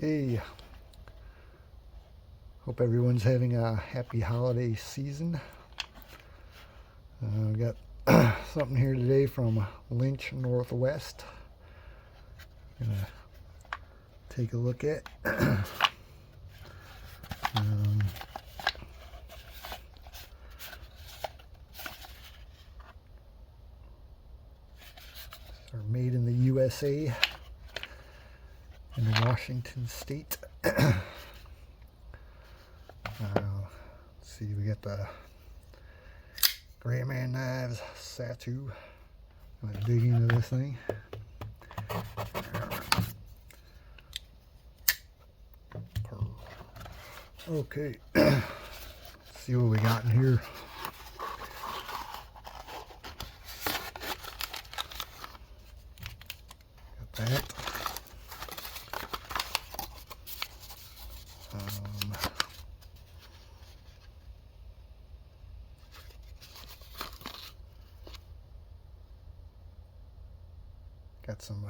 Hey, hope everyone's having a happy holiday season. We got something here today from Lynch Northwest. Gonna take a look at. um, are made in the USA in Washington State. Let's see, we got the Gray Man Knives Satu. I'm gonna dig into this thing. Okay, let's see what we got in here. Got that. Got some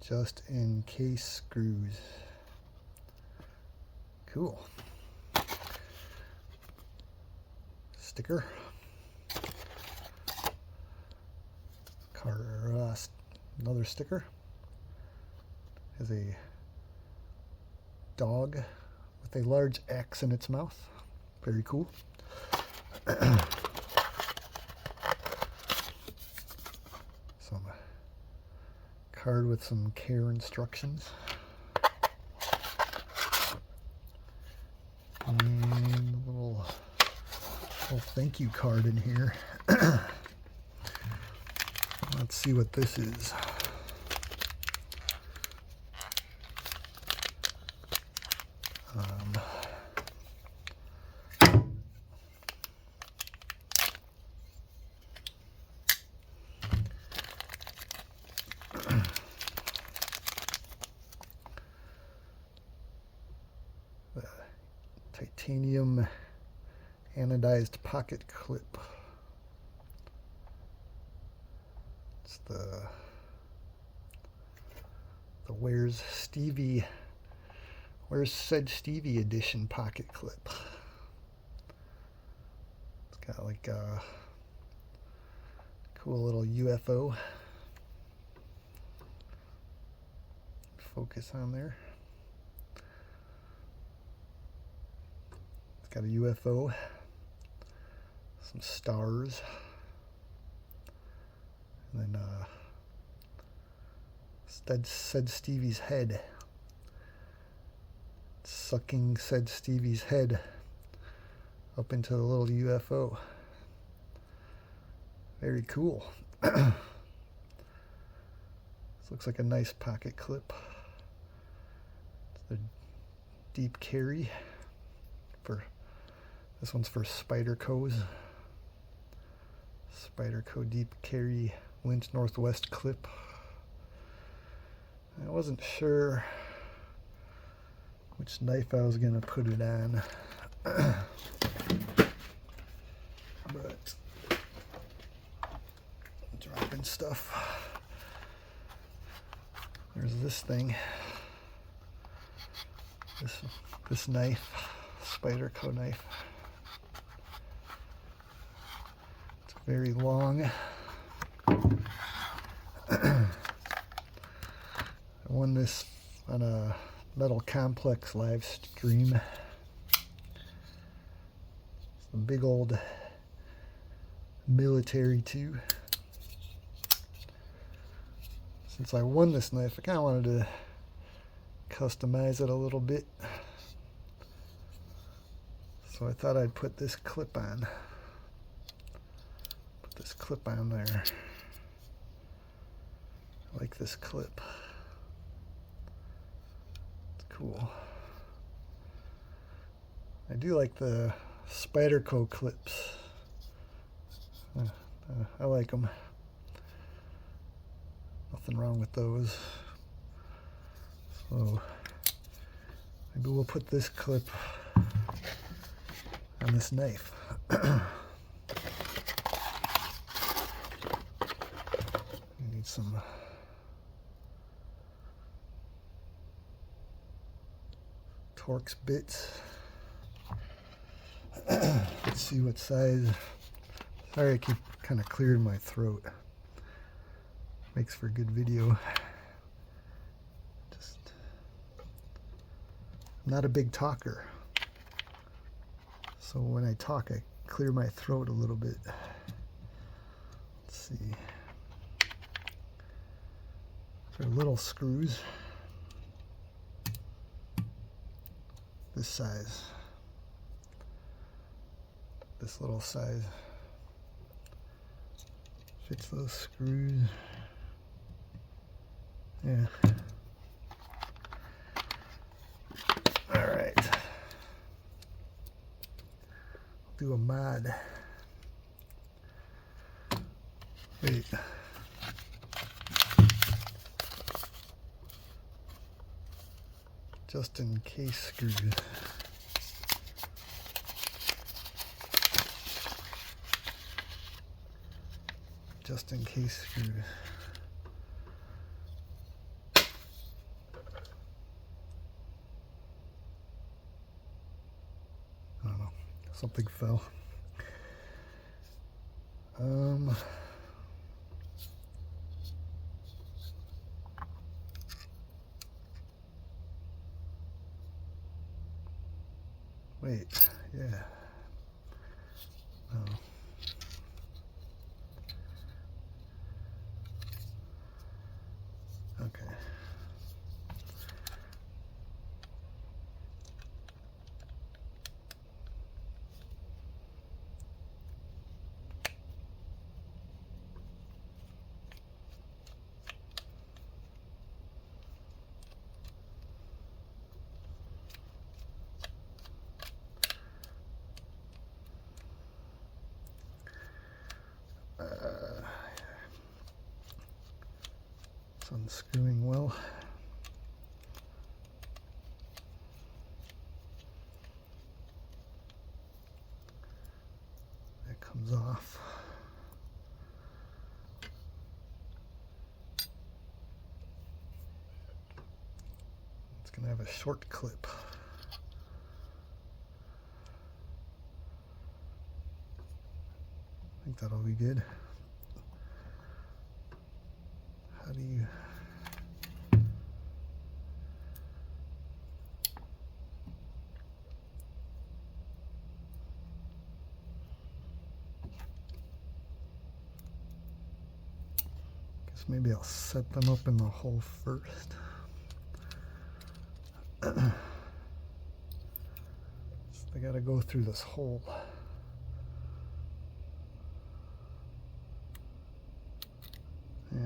just in case screws. Cool. Sticker. Another sticker. Has a dog with a large X in its mouth. Very cool. Some card with some care instructions. And a little thank you card in here. Let's see what this is. The titanium anodized pocket clip. It's the Where's Said Stevie edition pocket clip. It's got like a cool little UFO focus on there. It's got a UFO, some stars, and then said Stevie's head. Sucking said Stevie's head up into the little UFO. Very cool. This looks like a nice pocket clip. It's the deep carry. This one's for Spyderco's. Spyderco deep carry Lynch Northwest clip. I wasn't sure which knife I was gonna put it on, but dropping stuff. There's this thing. This knife, Spyderco knife. It's very long. I won this on a Metal Complex live stream. It's a big old military too. Since I won this knife, I kind of wanted to customize it a little bit. So I thought I'd put this clip on. Put this clip on there. I like this clip. Cool. I do like the Spyderco clips. I like them. Nothing wrong with those. So maybe we'll put this clip on this knife. We need some Torx bits. Let's see what size. Sorry, I keep kind of clearing my throat. Makes for good video. Just I'm not a big talker, so when I talk, I clear my throat a little bit. Let's see. They're little screws. This size. This little size fits those screws. Yeah. All right. Do a mod. Wait. Just in case screws. Just in case screws. I don't know. Something fell. Wait, yeah. No. Okay. It's unscrewing well. That comes off. It's going to have a short clip. I think that'll be good. How do you... Guess maybe I'll set them up in the hole first. So they gotta go through this hole. Yeah.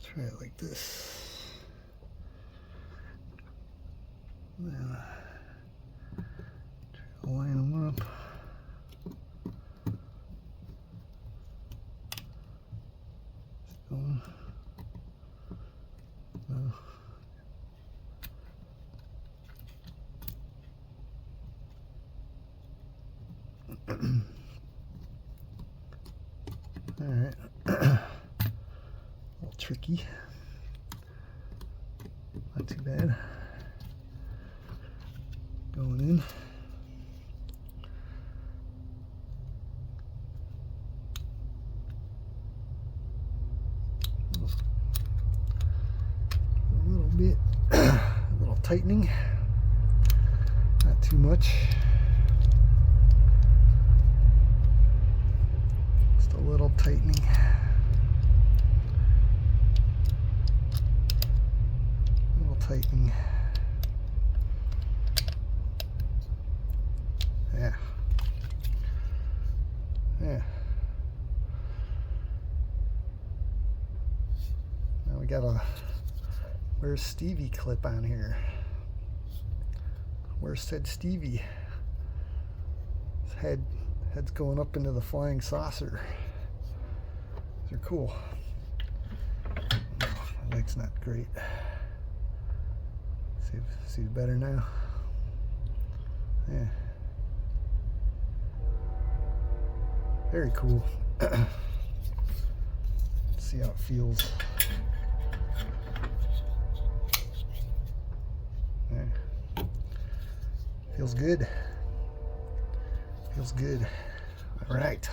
Try it like this. Then try to line them up. Still, no. All right. Tricky. Not too bad. Going in. A little bit, a little tightening. Not too much. Just a little tightening. Tightening. Yeah. Yeah. Now we gotta Where's Stevie clip on here? Where's said Stevie? His head's going up into the flying saucer. These are cool. My leg's not great. See better now? Yeah. Very cool. See how it feels. Yeah. Feels good. Feels good. All right.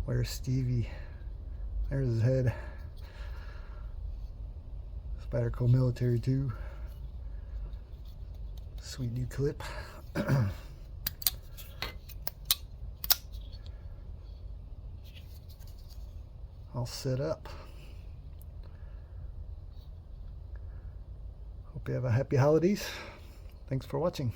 Where's Stevie? There's his head. Spyderco Military 2. Sweet new clip. All set up. Hope you have a happy holidays. Thanks for watching.